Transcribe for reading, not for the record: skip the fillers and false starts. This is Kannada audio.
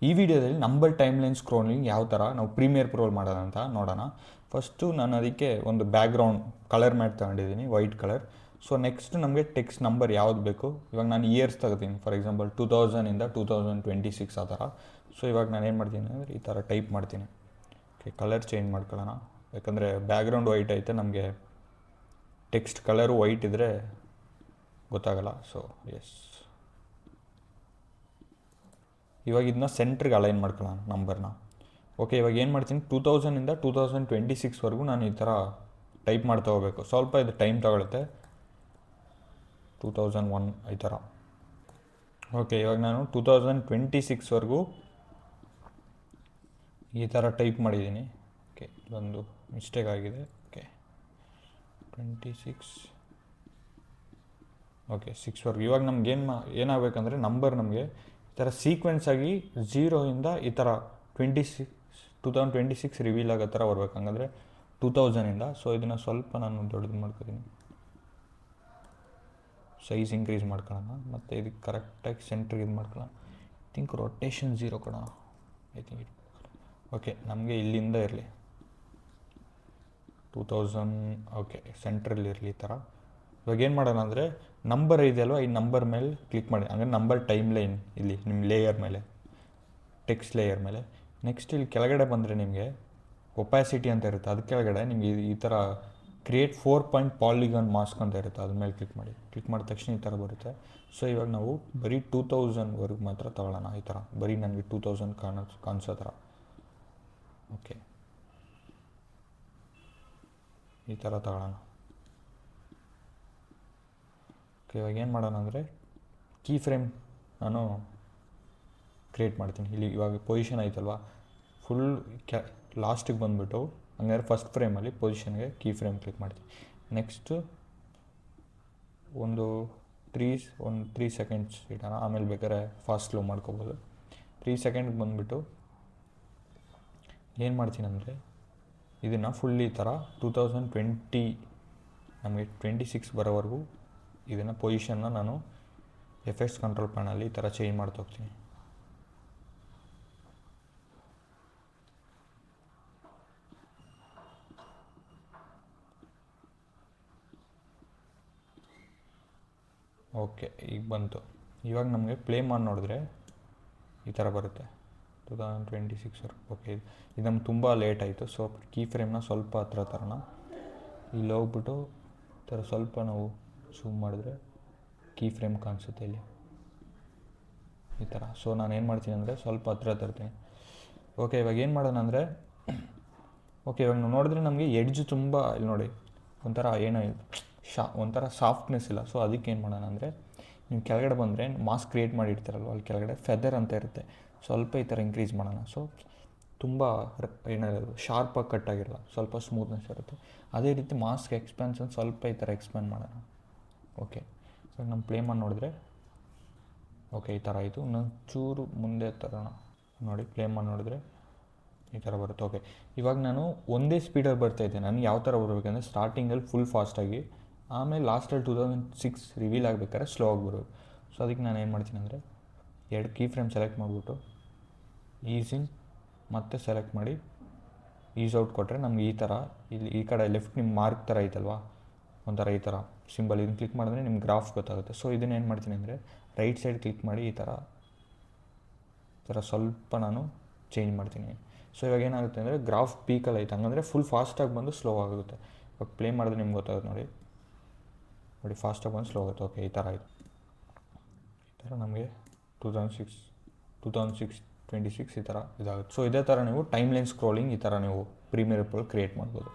ಈ ವಿಡಿಯೋದಲ್ಲಿ ನಂಬರ್ ಟೈಮ್ ಲೈನ್ ಸ್ಕ್ರೋಲಿಂಗ್ ಯಾವ ಥರ ನಾವು ಪ್ರೀಮಿಯರ್ ಪ್ರೋಲ್ ಮಾಡೋಣ ಅಂತ ನೋಡೋಣ. ಫಸ್ಟು ನಾನು ಅದಕ್ಕೆ ಒಂದು ಬ್ಯಾಕ್ಗ್ರೌಂಡ್ ಕಲರ್ ಮ್ಯಾಟ್ ತೊಗೊಂಡಿದ್ದೀನಿ, ವೈಟ್ ಕಲರ್. ಸೊ ನೆಕ್ಸ್ಟ್ ನಮಗೆ ಟೆಕ್ಸ್ಟ್ ನಂಬರ್ ಯಾವ್ದು ಬೇಕು, ಇವಾಗ ನಾನು ಇಯರ್ಸ್ ತೆಗ್ತೀನಿ. ಫಾರ್ ಎಕ್ಸಾಂಪಲ್ 2000ಇಂದ 2026 ಆ ಥರ. ಸೊ ಇವಾಗ ನಾನು ಏನು ಮಾಡ್ತೀನಿ ಅಂದರೆ ಈ ಥರ ಟೈಪ್ ಮಾಡ್ತೀನಿ. ಓಕೆ, ಕಲರ್ ಚೇಂಜ್ ಮಾಡ್ಕೊಳ್ಳೋಣ, ಯಾಕಂದರೆ ಬ್ಯಾಕ್ಗ್ರೌಂಡ್ ವೈಟ್ ಐತೆ, ನಮಗೆ ಟೆಕ್ಸ್ಟ್ ಕಲರು ವೈಟ್ ಇದ್ದರೆ ಗೊತ್ತಾಗಲ್ಲ. ಸೊ ಎಸ್, ಇವಾಗ ಇದನ್ನ ಸೆಂಟ್ರಿಗೆ ಅಲೈನ್ ಮಾಡ್ಕೊಳ್ಳೋಣ ನಂಬರ್ನ. ಓಕೆ, ಇವಾಗ ಏನು ಮಾಡ್ತೀನಿ, 2000ಇಂದ 2026ವರೆಗೂ ನಾನು ಈ ಥರ ಟೈಪ್ ಮಾಡ್ತಾ ಹೋಗಬೇಕು. ಸ್ವಲ್ಪ ಇದು ಟೈಮ್ ತಗೊಳುತ್ತೆ. 2001 ಈ ಥರ. ಓಕೆ, ಇವಾಗ ನಾನು 2026ವರೆಗೂ ಈ ಥರ ಟೈಪ್ ಮಾಡಿದ್ದೀನಿ. ಓಕೆ, ಇದೊಂದು ಮಿಸ್ಟೇಕ್ ಆಗಿದೆ. ಓಕೆ, 26 ಓಕೆ 6ವರೆಗೂ. ಇವಾಗ ನಮ್ಗೆ ಏನಾಗಬೇಕಂದ್ರೆ ನಂಬರ್ ನಮಗೆ ಈ ಥರ ಸೀಕ್ವೆನ್ಸ್ ಆಗಿ 0ಇಂದ ಈ ಥರ 2026 ರಿವೀಲ್ ಆಗೋ ಥರ ಬರ್ಬೇಕು. ಹಂಗಂದರೆ 2000ಇಂದ. ಸೊ ಇದನ್ನು ಸ್ವಲ್ಪ ನಾನು ದೊಡ್ಡದು ಮಾಡ್ಕೊತೀನಿ, ಸೈಜ್ ಇನ್ಕ್ರೀಸ್ ಮಾಡ್ಕೊಳ್ಳೋಣ, ಮತ್ತು ಇದಕ್ಕೆ ಕರೆಕ್ಟಾಗಿ ಸೆಂಟ್ರಿಗೆ ಇದು ಮಾಡ್ಕೊಳ್ಳೋಣ. ಐ ಥಿಂಕ್ ರೊಟೇಷನ್ 0 ಕೊಡೋಣ. ಐ ಥಿಂಕ್ ಓಕೆ, ನಮಗೆ ಇಲ್ಲಿಂದ ಇರಲಿ 2000. ಓಕೆ, ಸೆಂಟ್ರಲ್ಲಿ ಇರಲಿ ಈ ಥರ. ಇವಾಗ ಏನು ಮಾಡೋಣ ಅಂದರೆ ನಂಬರ್ ಇದೆಯಲ್ವ, ಈ ನಂಬರ್ ಮೇಲೆ ಕ್ಲಿಕ್ ಮಾಡಿ. ಹಂಗೆ ನಂಬರ್ ಟೈಮ್ ಲೈನ್ ಇಲ್ಲಿ ನಿಮ್ಮ ಲೇಯರ್ ಮೇಲೆ, ಟೆಕ್ಸ್ಟ್ ಲೇಯರ್ ಮೇಲೆ. ನೆಕ್ಸ್ಟ್ ಇಲ್ಲಿ ಕೆಳಗಡೆ ಬಂದರೆ ನಿಮಗೆ ಒಪ್ಯಾಸಿಟಿ ಅಂತ ಇರುತ್ತೆ, ಅದು ಕೆಳಗಡೆ ನಿಮಗೆ ಈ ಥರ ಕ್ರಿಯೇಟ್ 4 ಪಾಯಿಂಟ್ ಪಾಲಿಗಾನ್ ಮಾಸ್ಕ್ ಅಂತ ಇರುತ್ತೆ, ಅದ್ರ ಮೇಲೆ ಕ್ಲಿಕ್ ಮಾಡಿ. ಕ್ಲಿಕ್ ಮಾಡಿದ ತಕ್ಷಣ ಈ ಥರ ಬರುತ್ತೆ. ಸೊ ಇವಾಗ ನಾವು ಬರೀ 2000ವರೆಗೂ ಮಾತ್ರ ತಗೊಳ್ಳೋಣ. ಈ ಥರ ಬರೀ ನನಗೆ 2000 ಕಾಣಿಸೋ ಥರ. ಓಕೆ, ಈ ಥರ ತಗೊಳ್ಳೋಣ. ಓಕೆ, ಇವಾಗ ಏನು ಮಾಡೋಣ ಅಂದರೆ ಕೀ ಫ್ರೇಮ್ ನಾನು ಕ್ರಿಯೇಟ್ ಮಾಡ್ತೀನಿ. ಇಲ್ಲಿ ಇವಾಗ ಪೊಸಿಷನ್ ಆಯ್ತಲ್ವ, ಫುಲ್ ಲಾಸ್ಟಿಗೆ ಬಂದುಬಿಟ್ಟು ಹಂಗಾದ್ರೆ ಫಸ್ಟ್ ಫ್ರೇಮಲ್ಲಿ ಪೊಸಿಷನ್ಗೆ ಕೀ ಫ್ರೇಮ್ ಕ್ಲಿಕ್ ಮಾಡ್ತೀನಿ. ನೆಕ್ಸ್ಟು ಒಂದು 3 ಸೆಕೆಂಡ್ಸ್ ಇಡೋಣ, ಆಮೇಲೆ ಬೇಕಾದ್ರೆ ಫಾಸ್ಟ್ ಸ್ಲೋ ಮಾಡ್ಕೋಬೋದು. 3 ಸೆಕೆಂಡ್ಗೆ ಬಂದುಬಿಟ್ಟು ಏನು ಮಾಡ್ತೀನಿ ಅಂದರೆ ಇದನ್ನು ಫುಲ್ ಈ ಥರ 2020 ನಮಗೆ 26 ಬರೋವರೆಗೂ ಇದನ್ನು ಪೊಸಿಷನ್ನ ನಾನು ಎಫೆಕ್ಟ್ಸ್ ಕಂಟ್ರೋಲ್ ಪ್ಯಾನಲ್ಲಿ ಈ ಥರ ಚೇಂಜ್ ಮಾಡ್ತಾ ಹೋಗ್ತೀನಿ. ಓಕೆ, ಈಗ ಬಂತು. ಇವಾಗ ನಮಗೆ ಪ್ಲೇ ಮಾಡಿ ನೋಡಿದ್ರೆ ಈ ಥರ ಬರುತ್ತೆ 2026. ಓಕೆ, ಇದು ನಮ್ಗೆ ತುಂಬ ಲೇಟ್ ಆಯಿತು. ಸೊ ಕೀ ಫ್ರೇಮ್ನ ಸ್ವಲ್ಪ ಹತ್ರ ತರೋಣ. ಇಲ್ಲಿ ಹೋಗ್ಬಿಟ್ಟು ಈ ಥರ ಸ್ವಲ್ಪ ನಾವು ಝೂಮ್ ಮಾಡಿದ್ರೆ ಕೀ ಫ್ರೇಮ್ ಕಾಣಿಸುತ್ತೆ ಇಲ್ಲಿ ಈ ಥರ. ಸೊ ನಾನು ಏನು ಮಾಡ್ತೀನಿ ಅಂದರೆ ಸ್ವಲ್ಪ ಹತ್ರ ತರ್ತೀನಿ. ಓಕೆ, ಇವಾಗ ಏನು ಮಾಡೋಣ ಅಂದರೆ ಓಕೆ, ಇವಾಗ ನಾವು ನೋಡಿದ್ರೆ ನಮಗೆ ಎಡ್ಜ್ ತುಂಬ ಇಲ್ಲಿ ನೋಡಿ ಒಂಥರ ಏನೋ ಒಂಥರ ಸಾಫ್ಟ್ನೆಸ್ ಇಲ್ಲ. ಸೊ ಅದಕ್ಕೆ ಏನು ಮಾಡೋಣ ಅಂದರೆ ನೀವು ಕೆಳಗಡೆ ಬಂದರೆ ಮಾಸ್ಕ್ ಕ್ರಿಯೇಟ್ ಮಾಡಿರ್ತಾರಲ್ವ, ಅಲ್ಲಿ ಕೆಳಗಡೆ ಫೆದರ್ ಅಂತ ಇರುತ್ತೆ, ಸ್ವಲ್ಪ ಈ ಥರ ಇನ್ಕ್ರೀಸ್ ಮಾಡೋಣ. ಸೊ ತುಂಬ ಏನಾದ್ರು ಶಾರ್ಪಾಗಿ ಕಟ್ ಆಗಿರಲ್ಲ, ಸ್ವಲ್ಪ ಸ್ಮೂತ್ನೆಸ್ ಇರುತ್ತೆ. ಅದೇ ರೀತಿ ಮಾಸ್ಕ್ ಎಕ್ಸ್ಪ್ಯಾನ್ಷನ್ ಸ್ವಲ್ಪ ಈ ಥರ ಎಕ್ಸ್ಪ್ಯಾನ್ ಮಾಡೋಣ. ಓಕೆ, ಇವಾಗ ನಮ್ಮ ಪ್ಲೇ ಮಾಡಿ ನೋಡಿದ್ರೆ ಓಕೆ ಈ ಥರ ಆಯಿತು. ಇನ್ನೊಂದು ಚೂರು ಮುಂದೆ ತರೋಣ, ನೋಡಿ ಪ್ಲೇ ಮಾಡಿ ನೋಡಿದ್ರೆ ಈ ಥರ ಬರುತ್ತೆ. ಓಕೆ, ಇವಾಗ ನಾನು ಒಂದೇ ಸ್ಪೀಡಲ್ಲಿ ಬರ್ತಾಯಿದ್ದೆ. ನನಗೆ ಯಾವ ಥರ ಬರಬೇಕಂದ್ರೆ ಸ್ಟಾರ್ಟಿಂಗಲ್ಲಿ ಫುಲ್ ಫಾಸ್ಟಾಗಿ, ಆಮೇಲೆ ಲಾಸ್ಟಲ್ಲಿ 2006 ರಿವೀಲ್ ಆಗಬೇಕಾದ್ರೆ ಸ್ಲೋ ಆಗಿ ಬರೋದು. ಸೊ ಅದಕ್ಕೆ ನಾನು ಏನು ಮಾಡ್ತೀನಿ ಅಂದರೆ 2 ಕೀ ಫ್ರೇಮ್ ಸೆಲೆಕ್ಟ್ ಮಾಡಿಬಿಟ್ಟು ಈಸ್ ಇನ್ ಮತ್ತೆ ಸೆಲೆಕ್ಟ್ ಮಾಡಿ ಈಸ್ ಔಟ್ ಕೊಟ್ಟರೆ ನಮ್ಗೆ ಈ ಥರ ಇಲ್ಲಿ ಈ ಕಡೆ ಲೆಫ್ಟ್ ನಿಮ್ಮ ಮಾರ್ಕ್ ಥರ ಐತಲ್ವಾ, ಒಂಥರ ಈ ಥರ ಸಿಂಬಲ್, ಇದನ್ನು ಕ್ಲಿಕ್ ಮಾಡಿದ್ರೆ ನಿಮ್ಗೆ ಗ್ರಾಫ್ ಗೊತ್ತಾಗುತ್ತೆ. ಸೊ ಇದನ್ನು ಏನು ಮಾಡ್ತೀನಿ ಅಂದರೆ ರೈಟ್ ಸೈಡ್ ಕ್ಲಿಕ್ ಮಾಡಿ ಈ ಥರ ಸ್ವಲ್ಪ ನಾನು ಚೇಂಜ್ ಮಾಡ್ತೀನಿ. ಸೊ ಇವಾಗ ಏನಾಗುತ್ತೆ ಅಂದರೆ ಗ್ರಾಫ್ ಪೀಕಲ್ಲಿ ಐತೆ, ಹಂಗಂದರೆ ಫುಲ್ ಫಾಸ್ಟಾಗಿ ಬಂದು ಸ್ಲೋ ಆಗುತ್ತೆ. ಇವಾಗ ಪ್ಲೇ ಮಾಡಿದ್ರೆ ನಿಮ್ಗೆ ಗೊತ್ತಾಗುತ್ತೆ ನೋಡಿ ಫಾಸ್ಟಾಗಿ ಬಂದು ಸ್ಲೋ ಆಗುತ್ತೆ. ಓಕೆ, ಈ ಥರ ಆಯಿತು. ಈ ಥರ ನಮಗೆ 2026 ಈ ಥರ ಇದಾಗುತ್ತೆ. ಸೊ ಇದೇ ಥರ ನೀವು ಟೈಮ್ ಲೈನ್ ಸ್ಕ್ರೋಲಿಂಗ್ ಈ ಥರ ನೀವು ಪ್ರೀಮಿಯರ್ ಪ್ರೋ ಕ್ರಿಯೇಟ್ ಮಾಡ್ಬೋದು.